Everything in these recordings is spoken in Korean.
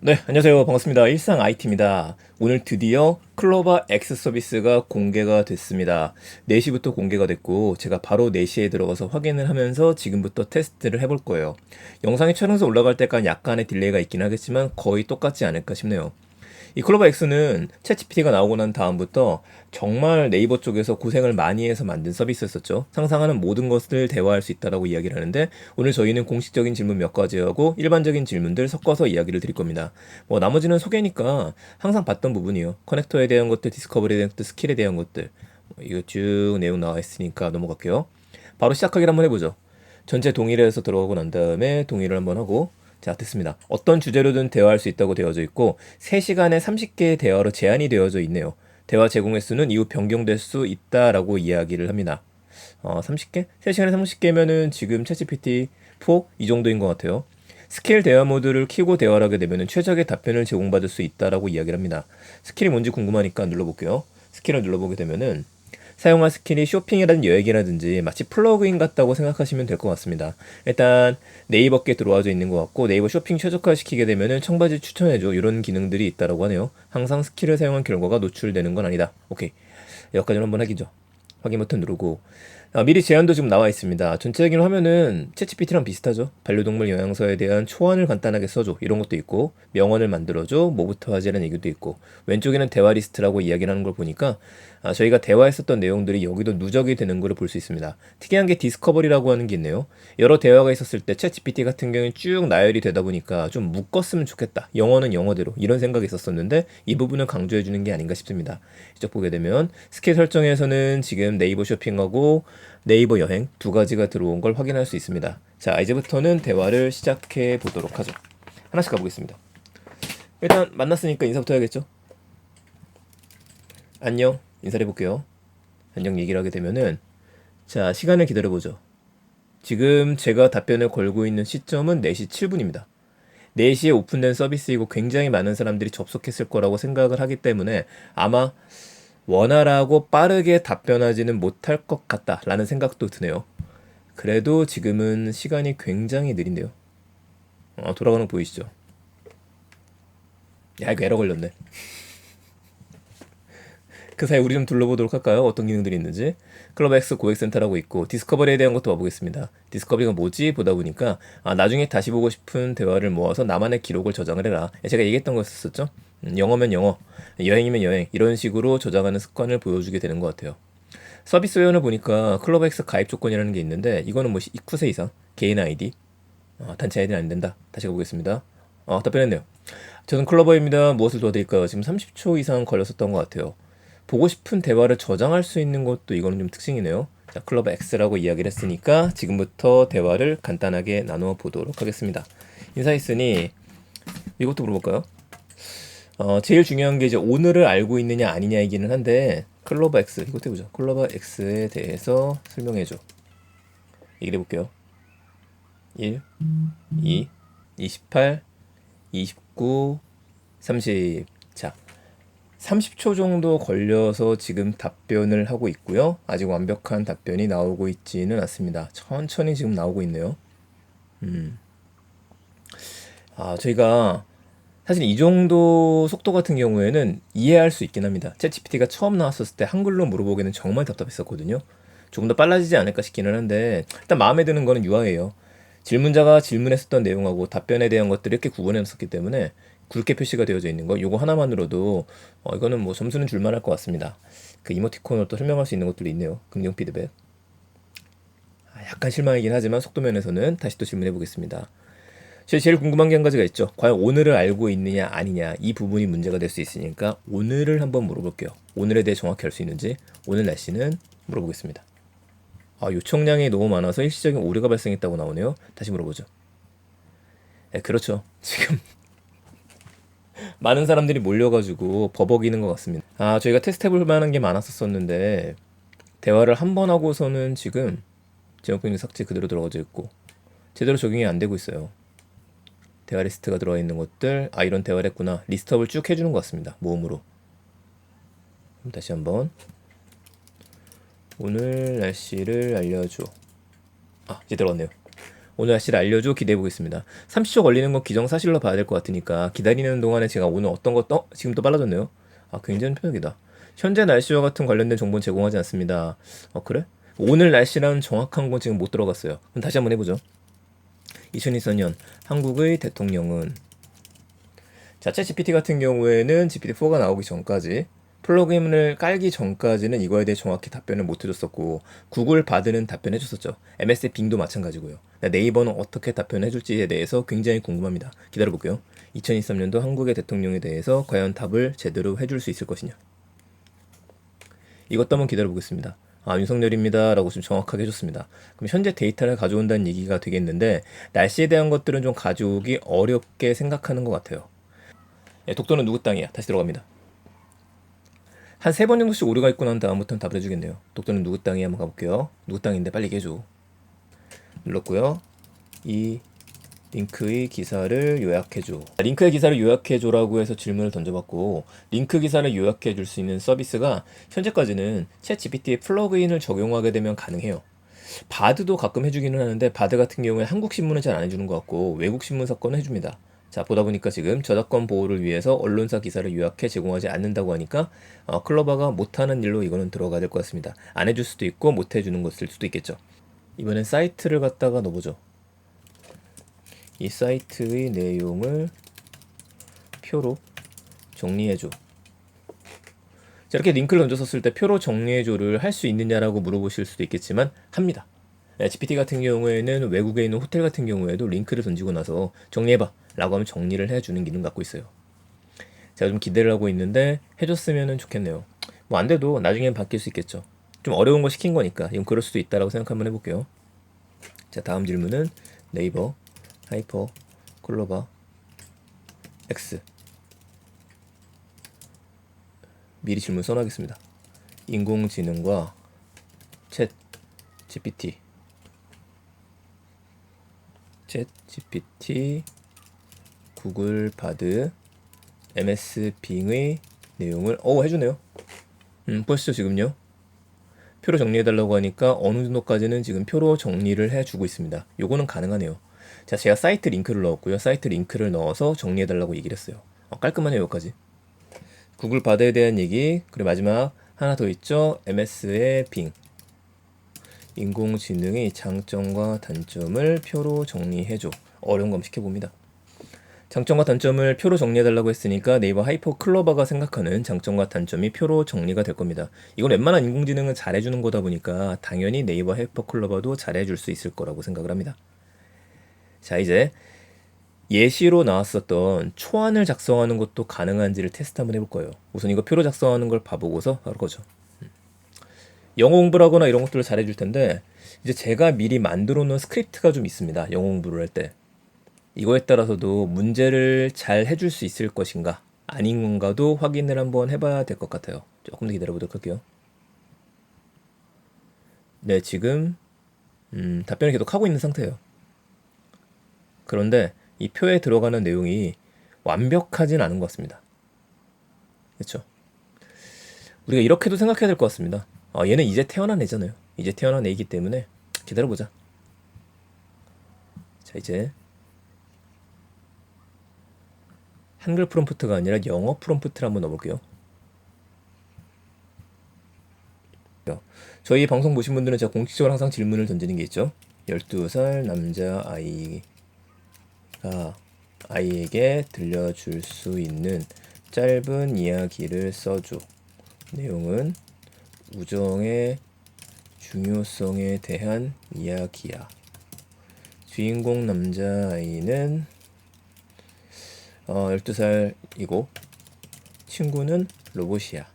네, 안녕하세요. 반갑습니다. 일상 IT입니다. 오늘 드디어 클로버 X 서비스가 공개가 됐습니다. 4시부터 공개가 됐고, 제가 바로 4시에 들어가서 확인을 하면서 지금부터 테스트를 해볼 거예요. 영상이 촬영해서 올라갈 때까지 약간의 딜레이가 있긴 하겠지만 거의 똑같지 않을까 싶네요. 이 클로버 X는 챗GPT가 나오고 난 다음부터 정말 네이버 쪽에서 고생을 많이 해서 만든 서비스였었죠. 상상하는 모든 것을 대화할 수 있다라고 이야기를 하는데 오늘 저희는 공식적인 질문 몇 가지 하고 일반적인 질문들 섞어서 이야기를 드릴 겁니다. 뭐 나머지는 소개니까 항상 봤던 부분이요. 커넥터에 대한 것들, 디스커버리에 대한 것들, 스킬에 대한 것들. 이거 쭉 내용 나와 있으니까 넘어갈게요. 바로 시작하기를 한번 해보죠. 전체 동의를 해서 들어가고 난 다음에 동의를 한번 하고 자, 됐습니다. 어떤 주제로든 대화할 수 있다고 되어져 있고 3시간에 30개의 대화로 제한이 되어져 있네요. 대화 제공 횟수는 이후 변경될 수 있다라고 이야기를 합니다. 30개? 3시간에 30개면은 지금 챗GPT 4 이 정도인 것 같아요. 스킬 대화 모드를 키고 대화를 하게 되면 최적의 답변을 제공받을 수 있다라고 이야기를 합니다. 스킬이 뭔지 궁금하니까 눌러볼게요. 스킬을 눌러보게 되면은 사용할 스킬이 쇼핑이라든지 여행이라든지 마치 플러그인 같다고 생각하시면 될 것 같습니다. 일단 네이버께 들어와져 있는 것 같고 네이버 쇼핑 최적화시키게 되면은 청바지 추천해줘 이런 기능들이 있다라고 하네요. 항상 스킬을 사용한 결과가 노출되는 건 아니다. 오케이. 여기까지는 한번 확인죠. 확인 버튼 누르고 미리 제안도 지금 나와 있습니다. 전체적인 화면은 챗GPT랑 비슷하죠. 반려동물 영양서에 대한 초안을 간단하게 써줘 이런 것도 있고 명언을 만들어줘 뭐부터 하지라는 얘기도 있고 왼쪽에는 대화 리스트라고 이야기를 하는 걸 보니까 저희가 대화했었던 내용들이 여기도 누적이 되는 걸 볼 수 있습니다. 특이한 게 디스커버리라고 하는 게 있네요. 여러 대화가 있었을 때 챗GPT 같은 경우는 쭉 나열이 되다 보니까 좀 묶었으면 좋겠다. 영어는 영어대로 이런 생각이 있었었는데 이 부분을 강조해 주는 게 아닌가 싶습니다. 이쪽 보게 되면 스킬 설정에서는 지금 네이버 쇼핑하고 네이버 여행 두 가지가 들어온 걸 확인할 수 있습니다. 자, 이제부터는 대화를 시작해 보도록 하죠. 하나씩 가보겠습니다. 일단 만났으니까 인사부터 해야겠죠? 안녕. 인사를 해볼게요. 안녕 얘기를 하게 되면은 자, 시간을 기다려보죠. 지금 제가 답변을 걸고 있는 시점은 4시 7분입니다. 4시에 오픈된 서비스이고 굉장히 많은 사람들이 접속했을 거라고 생각을 하기 때문에 아마 원활하고 빠르게 답변하지는 못할 것 같다라는 생각도 드네요. 그래도 지금은 시간이 굉장히 느린데요. 돌아가는 거 보이시죠? 야, 이거 에러 걸렸네. 그 사이 우리 좀 둘러보도록 할까요? 어떤 기능들이 있는지. 클럽엑스 고객센터라고 있고 디스커버리에 대한 것도 와보겠습니다. 디스커버리가 뭐지? 보다 보니까 나중에 다시 보고 싶은 대화를 모아서 나만의 기록을 저장을 해라. 제가 얘기했던 거였었죠? 영어면 영어, 여행이면 여행 이런 식으로 저장하는 습관을 보여주게 되는 것 같아요. 서비스 회원을 보니까 클럽엑스 가입 조건이라는 게 있는데 이거는 뭐 9세 이상, 개인 아이디, 단체 아이디는 안 된다. 다시 가보겠습니다. 답변했네요. 저는 클로버입니다. 무엇을 도와드릴까요? 지금 30초 이상 걸렸었던 것 같아요. 보고 싶은 대화를 저장할 수 있는 것도 이거는 좀 특징이네요. 자, 클로버 X라고 이야기를 했으니까 지금부터 대화를 간단하게 나누어 보도록 하겠습니다. 인사했으니 이것도 물어볼까요? 제일 중요한 게 이제 오늘을 알고 있느냐 아니냐이기는 한데 클로버 X 이것도 해보죠. 클로버 X에 대해서 설명해줘. 얘기를 해볼게요. 1, 2, 28, 29, 30. 자, 30초 정도 걸려서 지금 답변을 하고 있고요. 아직 완벽한 답변이 나오고 있지는 않습니다. 천천히 지금 나오고 있네요. 저희가 사실 이 정도 속도 같은 경우에는 이해할 수 있긴 합니다. 챗GPT가 처음 나왔었을 때 한글로 물어보기는 정말 답답했었거든요. 조금 더 빨라지지 않을까 싶기는 한데 일단 마음에 드는 거는 UI예요. 질문자가 질문했었던 내용하고 답변에 대한 것들을 이렇게 구분해 놨었기 때문에 굵게 표시가 되어져 있는 거 요거 하나만으로도 이거는 뭐 점수는 줄만할 것 같습니다. 그 이모티콘으로 또 설명할 수 있는 것들도 있네요. 긍정 피드백. 약간 실망이긴 하지만 속도 면에서는 다시 또 질문해 보겠습니다. 제일 궁금한 게 한 가지가 있죠. 과연 오늘을 알고 있느냐 아니냐 이 부분이 문제가 될 수 있으니까 오늘을 한번 물어볼게요. 오늘에 대해 정확히 알 수 있는지 오늘 날씨는 물어보겠습니다. 요청량이 너무 많아서 일시적인 오류가 발생했다고 나오네요. 다시 물어보죠. 네, 그렇죠. 지금 많은 사람들이 몰려가지고 버벅이는 것 같습니다. 저희가 테스트해볼 만한 게 많았었는데 대화를 한 번 하고서는 지금 제목표는 삭제 그대로 들어가져 있고 제대로 적용이 안 되고 있어요. 대화 리스트가 들어가 있는 것들 이런 대화를 했구나 리스트업을 쭉 해주는 것 같습니다. 모음으로. 다시 한번 오늘 날씨를 알려줘. 이제 들어갔네요. 오늘 날씨를 알려줘. 기대해 보겠습니다. 30초 걸리는 건 기정사실로 봐야 될 것 같으니까 기다리는 동안에 제가 오늘 어떤 것도 지금 또 빨라졌네요. 아, 굉장히 편하다. 현재 날씨와 같은 관련된 정보는 제공하지 않습니다. 그래? 오늘 날씨라는 정확한 건 지금 못 들어갔어요. 그럼 다시 한번 해보죠. 2024년 한국의 대통령은, 자, 챗 GPT 같은 경우에는 GPT-4가 나오기 전까지, 플러그인을 깔기 전까지는 이거에 대해 정확히 답변을 못 해줬었고, 구글 바드는 답변해줬었죠. MS 빙도 마찬가지고요. 네이버는 어떻게 답변해줄지에 대해서 굉장히 궁금합니다. 기다려볼게요. 2023년도 한국의 대통령에 대해서 과연 답을 제대로 해줄 수 있을 것이냐. 이것도 한번 기다려보겠습니다. 아, 윤석열입니다 라고 좀 정확하게 해줬습니다. 그럼 현재 데이터를 가져온다는 얘기가 되겠는데, 날씨에 대한 것들은 좀 가져오기 어렵게 생각하는 것 같아요. 독도는 누구 땅이야? 다시 들어갑니다. 한 3번 정도씩 오류가 있고 난 다음부터는 답을 해주겠네요. 독도는 누구 땅이야? 한번 가볼게요. 누구 땅인데 빨리 얘기해줘. 눌렀고요. 이 링크의 기사를 요약해줘. 링크의 기사를 요약해줘라고 해서 질문을 던져봤고, 링크 기사를 요약해줄 수 있는 서비스가 현재까지는 챗 GPT의 플러그인을 적용하게 되면 가능해요. 바드도 가끔 해주기는 하는데, 바드 같은 경우에 한국 신문은 잘 안 해주는 것 같고 외국 신문 사건은 해줍니다. 자, 보다 보니까 지금 저작권 보호를 위해서 언론사 기사를 요약해 제공하지 않는다고 하니까 클로바가 못하는 일로 이거는 들어가야 될 것 같습니다. 안 해줄 수도 있고 못 해주는 것일 수도 있겠죠. 이번엔 사이트를 갖다가 넣어보죠. 이 사이트의 내용을 표로 정리해줘. 자, 이렇게 링크를 던졌었을 때 표로 정리해줘를 할 수 있느냐라고 물어보실 수도 있겠지만 합니다. GPT 같은 경우에는 외국에 있는 호텔 같은 경우에도 링크를 던지고 나서 정리해봐 라고 하면 정리를 해주는 기능 갖고 있어요. 제가 좀 기대를 하고 있는데 해줬으면 좋겠네요. 뭐 안 돼도 나중엔 바뀔 수 있겠죠. 좀 어려운 거 시킨 거니까 이건 그럴 수도 있다라고 생각 한번 해볼게요. 자, 다음 질문은 네이버 하이퍼 클로바 X. 미리 질문 써놔겠습니다. 인공지능과 챗 GPT 구글 바드 MS 빙의 내용을 해주네요. 보시죠. 지금요 표로 정리해달라고 하니까 어느 정도까지는 지금 표로 정리를 해주고 있습니다. 요거는 가능하네요. 자, 제가 사이트 링크를 넣었고요. 사이트 링크를 넣어서 정리해달라고 얘기를 했어요. 깔끔하네요. 여기까지 구글 바드에 대한 얘기. 그리고 마지막 하나 더 있죠. MS의 빙. 인공지능의 장점과 단점을 표로 정리해줘. 어려운 거 한번 시켜봅니다. 장점과 단점을 표로 정리해달라고 했으니까 네이버 하이퍼 클로바가 생각하는 장점과 단점이 표로 정리가 될 겁니다. 이건 웬만한 인공지능은 잘해주는 거다 보니까 당연히 네이버 하이퍼 클로바도 잘해줄 수 있을 거라고 생각을 합니다. 자, 이제 예시로 나왔었던 초안을 작성하는 것도 가능한지를 테스트 한번 해볼 거예요. 우선 이거 표로 작성하는 걸 봐보고서 바로 거죠. 영어 공부를 하거나 이런 것들을 잘해줄 텐데, 이제 제가 미리 만들어 놓은 스크립트가 좀 있습니다. 영어 공부를 할 때. 이거에 따라서도 문제를 잘 해줄 수 있을 것인가 아닌 건가도 확인을 한번 해봐야 될 것 같아요. 조금 더 기다려보도록 할게요. 네, 지금 답변을 계속 하고 있는 상태예요. 그런데 이 표에 들어가는 내용이 완벽하진 않은 것 같습니다. 그렇죠? 우리가 이렇게도 생각해야 될 것 같습니다. 얘는 이제 태어난 애잖아요. 이제 태어난 애이기 때문에 기다려보자. 자, 이제 한글 프롬프트가 아니라 영어 프롬프트를 한번 넣어볼게요. 저희 방송 보신 분들은 제가 공식적으로 항상 질문을 던지는 게 있죠. 12살 남자 아이가 아이에게 들려줄 수 있는 짧은 이야기를 써줘. 내용은 우정의 중요성에 대한 이야기야. 주인공 남자아이는 12살이고 친구는 로봇이야.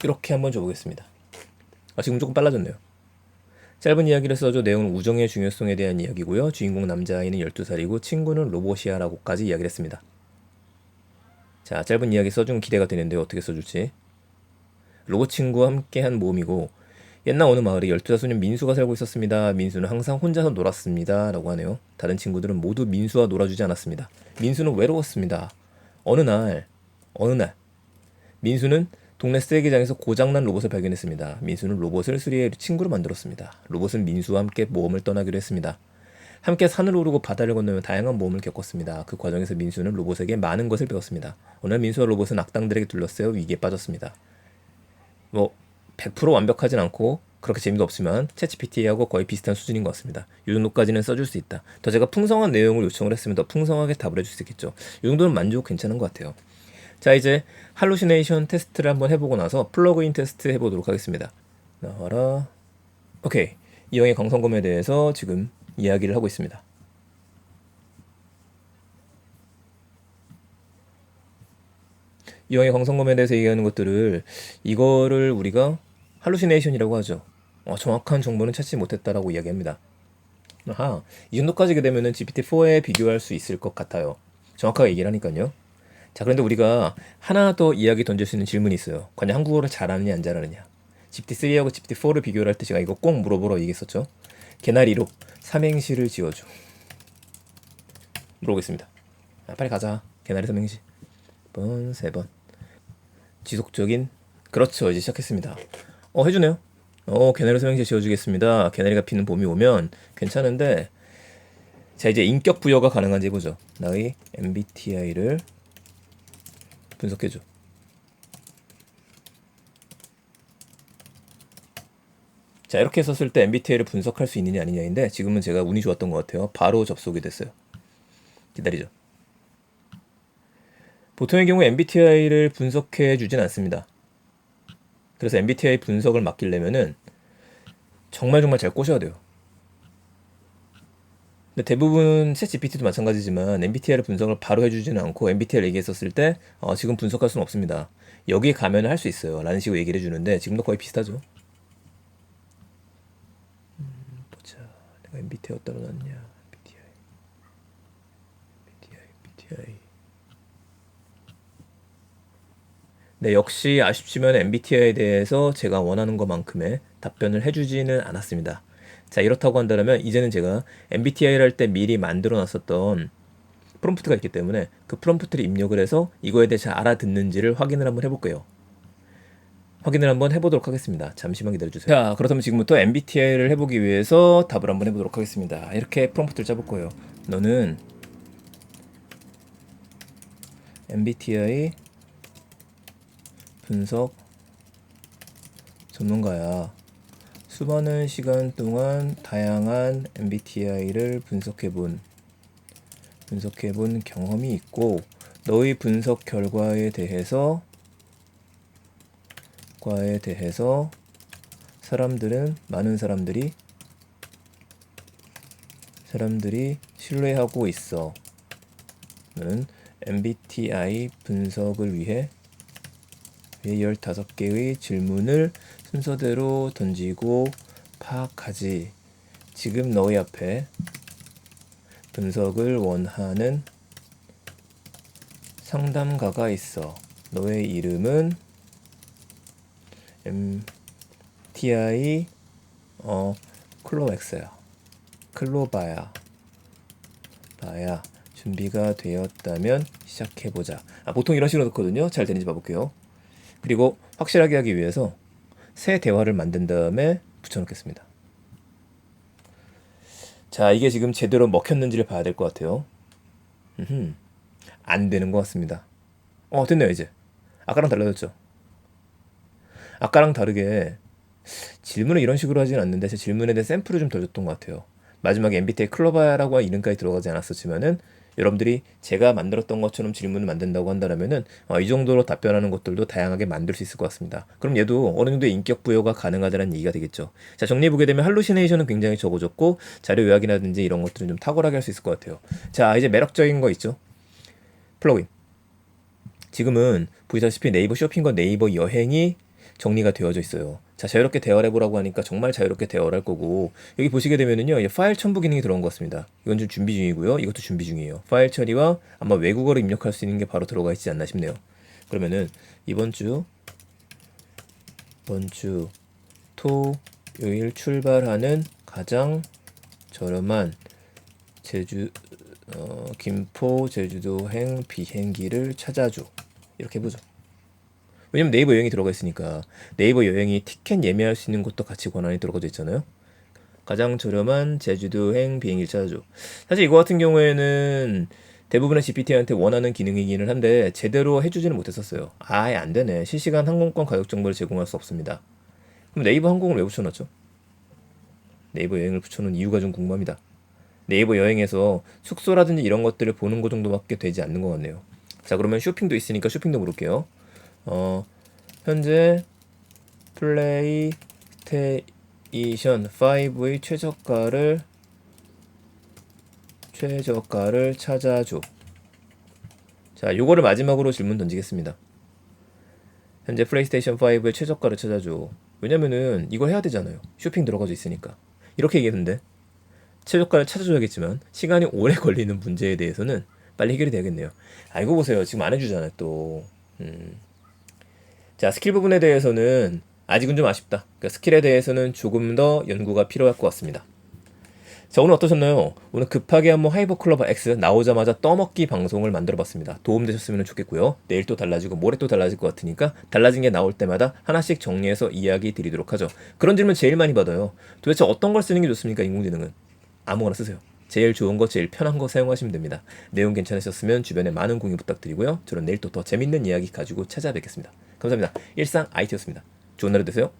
이렇게 한번 줘보겠습니다. 지금 조금 빨라졌네요. 짧은 이야기를 써줘. 내용은 우정의 중요성에 대한 이야기고요. 주인공 남자아이는 12살이고 친구는 로봇이야 라고까지 이야기를 했습니다. 자, 짧은 이야기 써주면 기대가 되는데 어떻게 써줄지. 로봇 친구와 함께한 모험이고, 옛날 어느 마을에 12소년 민수가 살고 있었습니다. 민수는 항상 혼자서 놀았습니다 라고 하네요. 다른 친구들은 모두 민수와 놀아주지 않았습니다. 민수는 외로웠습니다. 어느 날 민수는 동네 쓰레기장에서 고장난 로봇을 발견했습니다. 민수는 로봇을 수리해 친구로 만들었습니다. 로봇은 민수와 함께 모험을 떠나기로 했습니다. 함께 산을 오르고 바다를 건너며 다양한 모험을 겪었습니다. 그 과정에서 민수는 로봇에게 많은 것을 배웠습니다. 오늘 민수와 로봇은 악당들에게 둘러싸여 위기에 빠졌습니다. 뭐 100% 완벽하진 않고 그렇게 재미도 없지만 챗GPT하고 거의 비슷한 수준인 것 같습니다. 이 정도까지는 써줄 수 있다. 더 제가 풍성한 내용을 요청을 했으면 더 풍성하게 답을 해줄 수 있겠죠. 이 정도는 만족 괜찮은 것 같아요. 자, 이제 할루시네이션 테스트를 한번 해보고 나서 플러그인 테스트 해보도록 하겠습니다. 나와라. 오케이. 이형의 광선검에 대해서 지금 이야기를 하고 있습니다. 이형의 광선검에 대해서 얘기하는 것들을 이거를 우리가 할루시네이션이라고 하죠. 정확한 정보는 찾지 못했다라고 이야기합니다. 아하, 이 정도까지 되면은 GPT-4에 비교할 수 있을 것 같아요. 정확하게 얘기를 하니까요. 자, 그런데 우리가 하나 더 이야기 던질 수 있는 질문이 있어요. 과연 한국어를 잘하느냐 안 잘하느냐. GPT-3하고 GPT-4를 비교를 할 때 제가 이거 꼭 물어보러 얘기했었죠. 개나리로 삼행시를 지어줘. 물어보겠습니다. 빨리 가자. 개나리 삼행시. 번, 세 번. 지속적인. 그렇죠. 이제 시작했습니다. 해주네요. 개나리 삼행시 지어주겠습니다. 개나리가 피는 봄이 오면 괜찮은데, 자, 이제 인격 부여가 가능한지 해보죠. 나의 MBTI를 분석해줘. 자, 이렇게 썼을 때 MBTI를 분석할 수 있느냐 아니냐인데 지금은 제가 운이 좋았던 것 같아요. 바로 접속이 됐어요. 기다리죠. 보통의 경우 MBTI를 분석해 주진 않습니다. 그래서 MBTI 분석을 맡기려면은 정말 잘 꼬셔야 돼요. 근데 대부분 챗GPT도 마찬가지지만 MBTI를 분석을 바로 해주지는 않고 MBTI를 얘기했었을 때 지금 분석할 수는 없습니다. 여기 가면 할 수 있어요. 라는 식으로 얘기를 해주는데 지금도 거의 비슷하죠. 보자. 내가 MBTI 어디다 넣었냐. MBTI. 네, 역시 아쉽지만 MBTI에 대해서 제가 원하는 것만큼의 답변을 해주지는 않았습니다. 자, 이렇다고 한다면 이제는 제가 MBTI를 할 때 미리 만들어 놨었던 프롬프트가 있기 때문에 그 프롬프트를 입력을 해서 이거에 대해 잘 알아듣는지를 확인을 한번 해볼게요. 확인을 한번 해보도록 하겠습니다. 잠시만 기다려주세요. 자, 그렇다면 지금부터 MBTI를 해보기 위해서 답을 한번 해보도록 하겠습니다. 이렇게 프롬프트를 짜볼 거예요. 너는 MBTI 분석 전문가야. 수많은 시간 동안 다양한 MBTI를 분석해본 경험이 있고 너의 분석 결과에 대해서 많은 사람들이 신뢰하고 있어. 너는 MBTI 분석을 위해 15개의 질문을 순서대로 던지고 파악하지. 지금 너희 앞에 분석을 원하는 상담가가 있어. 너의 이름은 MTI 클로바야. 준비가 되었다면 시작해보자. 보통 이런 식으로 넣거든요. 잘 되는지 봐볼게요. 그리고 확실하게 하기 위해서 새 대화를 만든 다음에 붙여놓겠습니다. 자, 이게 지금 제대로 먹혔는지를 봐야 될 것 같아요. 안 되는 것 같습니다. 됐네요, 이제. 아까랑 달라졌죠? 아까랑 다르게 질문을 이런 식으로 하진 않는데 제 질문에 대한 샘플을 좀 더 줬던 것 같아요. 마지막에 MBTI 클로바라고 이름까지 들어가지 않았었지만은 여러분들이 제가 만들었던 것처럼 질문을 만든다고 한다면은 이 정도로 답변하는 것들도 다양하게 만들 수 있을 것 같습니다. 그럼 얘도 어느 정도의 인격 부여가 가능하다는 얘기가 되겠죠. 자, 정리해보게 되면 할루시네이션은 굉장히 적어졌고 자료 요약이라든지 이런 것들은 좀 탁월하게 할 수 있을 것 같아요. 자, 이제 매력적인 거 있죠. 플러그인. 지금은 보시다시피 네이버 쇼핑과 네이버 여행이 정리가 되어져 있어요. 자, 자유롭게 대화를 해보라고 하니까 정말 자유롭게 대화를 할 거고 여기 보시게 되면은요 파일 첨부 기능이 들어온 것 같습니다. 이건 좀 준비 중이고요. 이것도 준비 중이에요. 파일 처리와 아마 외국어로 입력할 수 있는 게 바로 들어가 있지 않나 싶네요. 그러면은 이번 주 토요일 출발하는 가장 저렴한 김포 제주도행 비행기를 찾아줘. 이렇게 해보죠. 왜냐면 네이버 여행이 들어가 있으니까 네이버 여행이 티켓 예매할 수 있는 것도 같이 권한이 들어가져 있잖아요. 가장 저렴한 제주도행 비행기를 찾아줘. 사실 이거 같은 경우에는 대부분의 GPT한테 원하는 기능이기는 한데 제대로 해주지는 못했었어요. 아예 안 되네. 실시간 항공권 가격 정보를 제공할 수 없습니다. 그럼 네이버 항공을 왜 붙여놨죠? 네이버 여행을 붙여놓은 이유가 좀 궁금합니다. 네이버 여행에서 숙소라든지 이런 것들을 보는 것 정도밖에 되지 않는 것 같네요. 자, 그러면 쇼핑도 있으니까 쇼핑도 물을게요. 어, 현재 플레이스테이션 5의 최저가를 찾아줘. 자, 요거를 마지막으로 질문 던지겠습니다. 현재 플레이스테이션 5의 최저가를 찾아줘. 왜냐면은 이걸 해야 되잖아요. 쇼핑 들어가져 있으니까. 이렇게 얘기했는데 최저가를 찾아줘야겠지만 시간이 오래 걸리는 문제에 대해서는 빨리 해결이 되겠네요. 아, 이거 보세요. 지금 안 해주잖아요, 또. 자, 스킬 부분에 대해서는 아직은 좀 아쉽다. 그러니까 스킬에 대해서는 조금 더 연구가 필요할 것 같습니다. 자, 오늘 어떠셨나요? 오늘 급하게 한번 하이버 클로버 X 나오자마자 떠먹기 방송을 만들어봤습니다. 도움되셨으면 좋겠고요. 내일 또 달라지고 모레 또 달라질 것 같으니까 달라진 게 나올 때마다 하나씩 정리해서 이야기 드리도록 하죠. 그런 질문 제일 많이 받아요. 도대체 어떤 걸 쓰는 게 좋습니까? 인공지능은. 아무거나 쓰세요. 제일 좋은 거, 제일 편한 거 사용하시면 됩니다. 내용 괜찮으셨으면 주변에 많은 공유 부탁드리고요. 저는 내일 또 더 재밌는 이야기 가지고 찾아뵙겠습니다. 감사합니다. 일상 IT였습니다. 좋은 하루 되세요.